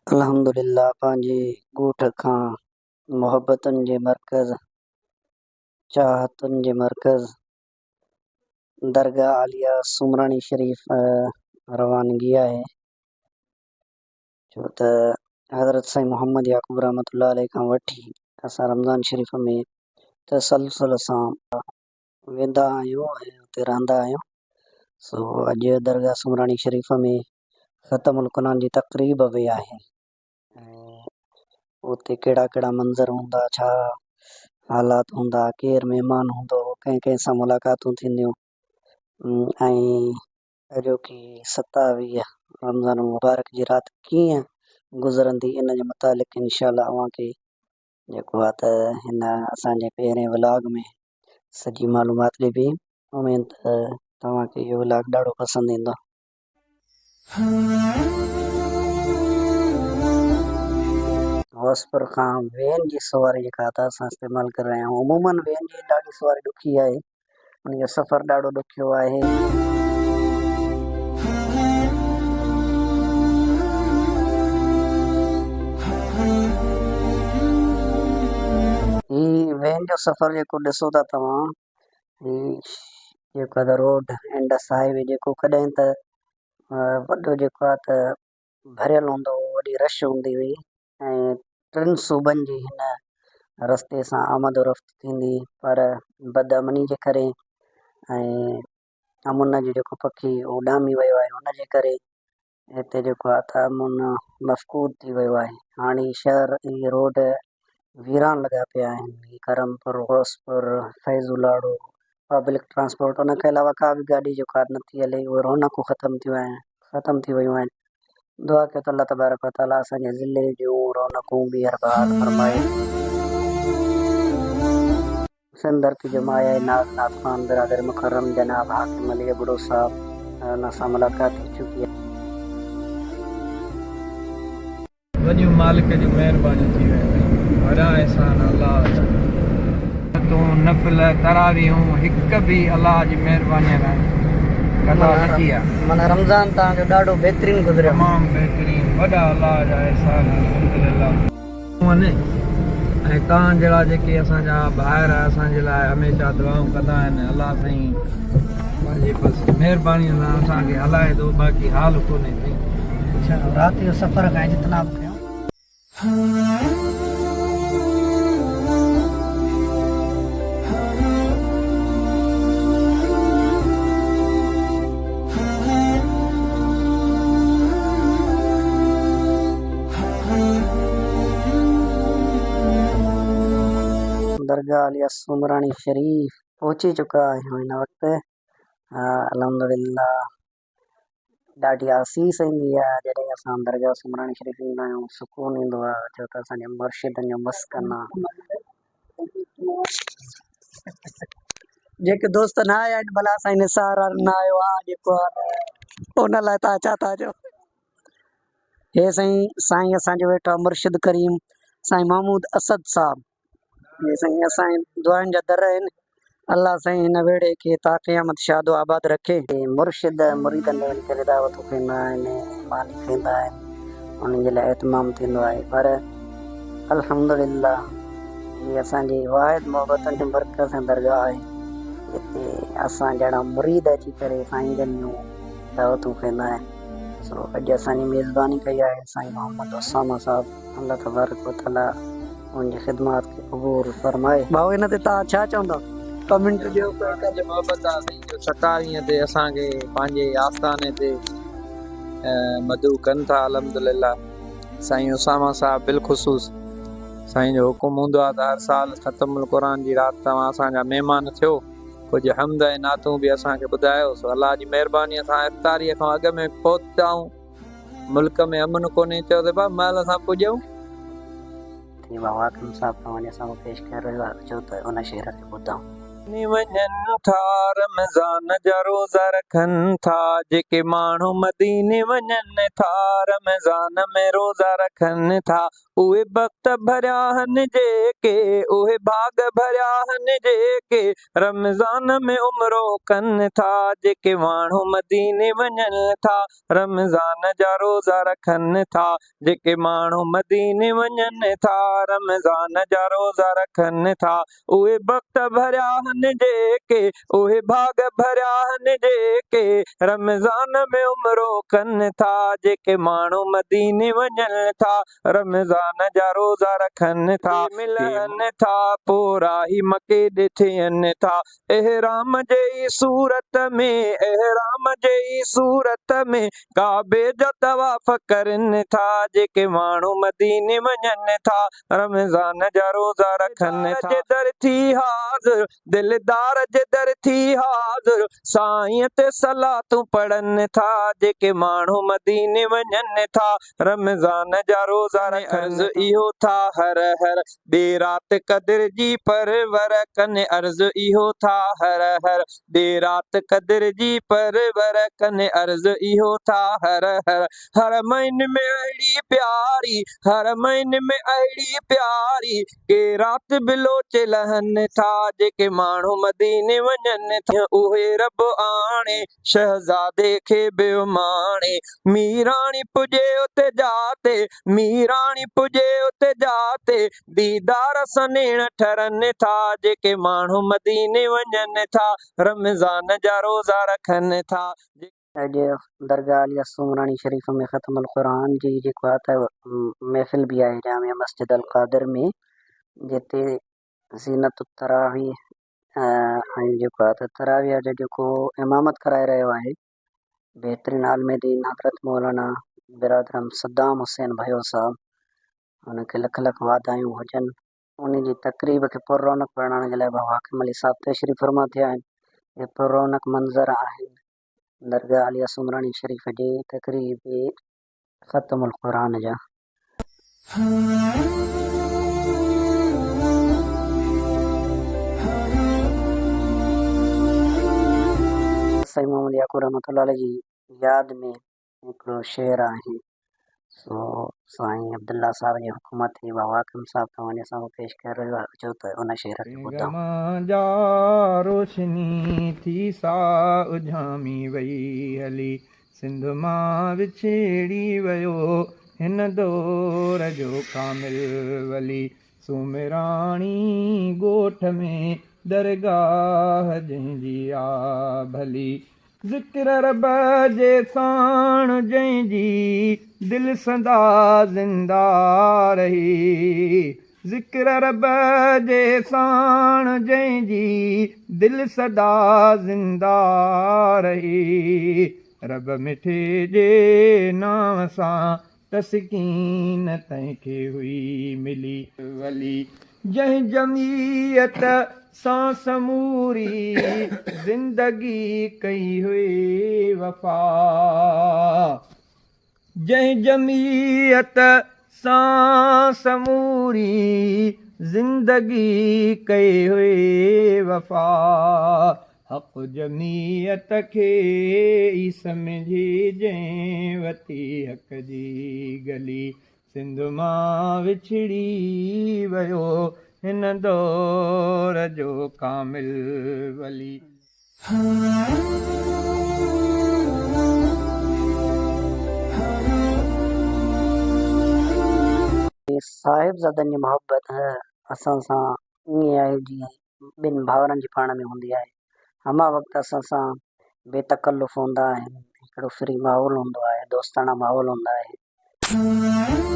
अल्हम्दुलिल्लाह पंहिंजे ॻोठ खां मुहबतुनि जे मर्कज़ चाहतुनि जे मर्कज़ दरगाह आलिया सुमराणी शरीफ़ रवानगी आहे। छो त हज़रत साईं मोहम्मद याकूब रहमतुल्लाह अलैह खां वठी असां रमज़ान शरीफ़ में तसलसल सां वेंदा आहियूं ऐं उते रहंदा आहियूं। सो अॼु दरगाह सुमराणी शरीफ़ में ख़तमुल क़ुरान जी तक़रीब बि आहे ऐं उते कहिड़ा कहिड़ा मंज़र हूंदा, छा हालात हूंदा, केरु महिमान हूंदो, कंहिं सां मुलाक़ातूं थींदियूं ऐं अॼोकी 27 रमज़ान मुबारक जी राति कीअं गुज़रंदी इन जे मुतालिक़ इंशाअल्लाह अव्हांखे जेको आहे त हिन असांजे पहिरें व्लॉग में सॼी मालूमात ॾिबी। उमेद त तव्हांखे इहो व्लॉग ॾाढो पसंदि ईंदो। हॉस्पिटल खां वेन जी सवारी जेका त असां इस्तेमालु करे रहिया आहियूं। अमूमन वेन जी ॾाढी सवारी ॾुखी आहे, उन जो सफ़र ॾाढो ॾुखियो आहे। ही वेन जो सफ़र जेको ॾिसो था तव्हां, ही जेको आहे त रोड इंडस हाईवे जेको कॾहिं त वॾो जेको आहे त भरियल हूंदो हो, वॾी रश हूंदी हुई ऐं 3 सूबनि जी हिन रस्ते सां आमद रफ़्त थींदी, पर बदअमनी जे करे ऐं अमुन जो जेको पखी उॾामी वियो आहे उनजे करे हिते जेको आहे त अमुन मफ़क़ूद थी वियो आहे। हाणे शहर इहे रोड वीरान लॻा पिया आहिनि। करमपुर, होसपुर, फैज़ुलाड़ो, पब्लिक ट्रांसपोर्ट उनखे अलावा का बि गाॾी जेको आहे नथी हले। उहे रौनकूं ख़तमु थी वियूं आहिनि। दुआ कयो त अल्लाह तबारक व तआला असांजे ज़िले जूं रौनकूं ॿीहर बहाल फरमाए। सिंदर की जो माया नाज़ खान बिरादर मुकर्रम जनाब हाकिम अली अबड़ो साहब उन सां मुलाक़ात थी चुकी है। वॾी मालिक जी महिरबानी थी वई, वॾा एहसान अलाह तूं नफ़िल तरावियूं हिकु बि अलाह जी महिरबानी लाइ कदा न थी आहे। माना रमज़ान तव्हांजो ॾाढो बहितरीनु गुज़रियो। तमामु बहितरीनु वॾा अलाह जा एहसान अल्हम्दुलिल्लाह। ऐं तव्हां जहिड़ा जेके असांजा ॿाहिरि असांजे लाइ हमेशह दुआऊं कंदा आहिनि, अलाह साईं पंहिंजी बसि महिरबानीअ सां असांखे हलाए थो, बाक़ी हाल कोन्हे थी। अच्छा, राति जो सफ़र खां इजतनाब कयो। दरगाह आलिया सुमराणी शरीफ पहुची चुका आहियूं हिन वक़्तु। अल्हम्दुलिल्लाह ॾाढी आसीस ईंदी आहे जॾहिं असां दरगाह सुमराणी शरीफ ईंदा आहियूं, सुकून ईंदो आहे। छो त असांजे मुर्शिदनि जो मस्कन आहे। जेके दोस्त न आया आहिनि भला साईं निसार न आयो आहे जेको आहे उन लाइ तव्हां छा था चओ? हे साईं असांजो वेठा मुर्शिद करीम साईं महमूद असद साहब। हे साईं असांजे दुआनि जा दर आहिनि। अल्लाह साईं हिन वेड़े खे ता क़यामत शादो आबाद रखे। मुर्शिद मुरीदनि ॾे वञी करे दावतूं खाईंदा आहिनि, मानी खाईंदा आहिनि, उन्हनि जे लाइ एतमाम थींदो आहे। पर अल्हम्दुलिल्लाह हीअ असांजी वाहिद मोहबतनि जो मर्कज़ ऐं दरगाह आहे। हिते असां जहिड़ा मुरीद अची करे साईं जन जूं दावतूं खाईंदा आहिनि। सो अॼु असांजी मेज़बानी कई आहे साईं मोहम्मद उसामा साहब। अल्लाह तबारक व तआला उनजी ख़िदमत खे क़बूल फरमाए। भाऊ हिन ते तव्हां छा चवंदव? कमेंट ॾियो। मोहबत आहे साईं जो 27 ते असांखे पंहिंजे आस्थाने ते मदू कनि था। अल्हम्दुलिल्लाह साईं उसामा साहब बिलख़ुसूस साईं जो हुकुम हूंदो आहे त हर साल ख़तमुल क़ुरान जी राति तव्हां असांजा महिमान थियो, कुझु हमद ऐं नातूं बि असांखे ॿुधायो। सो अलाह जी महिरबानीअ सां इफ़्तारीअ खां अॻु में पहुचाऊं। मुल्क में अमन कोन्हे, चयो त भाउ महिल असां पुॼूं। हाकिम साहब तव्हांजे साम्हूं पेश करे रहियो आहे, चओ त उन शेर खे ॿुधां। वञनि था रमज़ान जा रोज़ा रखनि था, जेके माण्हू मदीने वञनि था रमज़ान में रोज़ा रखनि था। उहे वक्त भरिया हन जेके उहे भाग भरिया हन जेके रमज़ान में उमरो कनि था जेके माण्हू मदीने वञनि था रमज़ान जा रोज़ा रखनि था जेके माण्हू मदीने वञनि था रमज़ान जा रोज़ा रखनि था उहे वक्त भरिया हन जेके उहे भाग भरिया हन जेके रमज़ान में उमरो कनि था जेके माण्हू मदीने वञनि था रमज़ान जा रोज़ा रखनि था मिलनि था पोइ राही मके ॾिठनि था एहराम जे सूरत में एहराम जे सूरत में काबे जा तवाफ़ करनि था जेके माण्हू मदीने वञनि था रमज़ान जा रोज़ा रखनि था दर थी हाज़िर दिलदार जे दर थी हाज़िर साईं ते सलातूं पढ़नि था जेके माण्हू मदीने वञनि था रमज़ान जा रोज़ा रखनि इहो था हर हर ॾे राति क़द्र जी परवर कनि अर्ज़ इहो था हर हर ॾे राति क़द्र जी परवर कनि अर्ज़ इहो था हर हर हर महीने में अहिड़ी प्यारी हर महीने में अहिड़ी प्यारी के राति बिलोचे लहनि था जेके माण्हू मदीने वञनि था उहे रब आणे शहज़ादे खे बियो माणे मीराणी पुॼे उते जाते मीराणी पुॼे उते जाते दीदार सनेण ठरनि था जेके माण्हू मदीने वञनि था रमज़ान जा रोज़ा रखनि था अॼु दरगाह अली सुमराणी शरीफ़ में ख़तमुल क़ुरान जी जेको आहे त महफ़िल बि आहे जामिया मस्जिद अल क़ादिर में जिते ज़ीनत तरावी ऐं जेको आहे त तरावीह जो जेको इमामत कराए रहियो आहे बहितरीन आलमेदीन हज़रत मौलाना बिरादरम सद्दाम हुसैन भयो साहब हुनखे लख लख वाधायूं हुजनि उन जी तक़रीब खे पुर रौनक बणाइण जे लाइ बाबा हाकिम अली साहब तशरीफ़ फरमा थिया आहिनि हे पुर रौनक मंज़र आहिनि दरगाह अली सुमराणी शरीफ़ जे तक़रीब ख़तमुल क़ुरान जा साईं मोहम्मद याकूब रहमतुल्लाह अलैह जी यादि में हिकिड़ो शेर आहे सो साईं अब्दुल्ला साहब जी हुकूमत जी बाबा हाकिम साहब तव्हांजे साम्हूं पेश करे रहियो आहे अचो त उन शेर खे ॿुधूं जा रोशनी थी सा उझामी वई हली सिंध मां विछेड़ी वियो हिन दौर जो कामिल वली सुमराणी ॻोठ में दरगाह जंहिंजी आ भली ज़िक्र रब जे साण जंहिंजी दिलि सदा ज़िंदा रही ज़िक्र रब जे साण जंहिंजी दिलि सदा ज़िंदा रही रब मिठे जे नाम सां तस्कीन तंहिंखे हुई मिली वली जंहिं जमीयत सां समूरी ज़िंदगी कई हुई वफ़ा जंहिं जमीयत सां समूरी ज़िंदगी कई हुई वफ़ा हक़ जमीयत खे ई सम्झी जंहिं वती हक़ जी गली सिंध मां विछड़ी वियो हिन दौर जो कामिल वली साहिबज़ादनि जी मोहबत असां सां ईअं आहे जीअं ॿिनि भाउरनि जी पाण में हूंदी आहे हमा वक़्तु असां सां बेतकल्लुफ़ हूंदा आहिनि हिकिड़ो फ्री माहौल हूंदो आहे दोस्ताना माहौल हूंदा आहे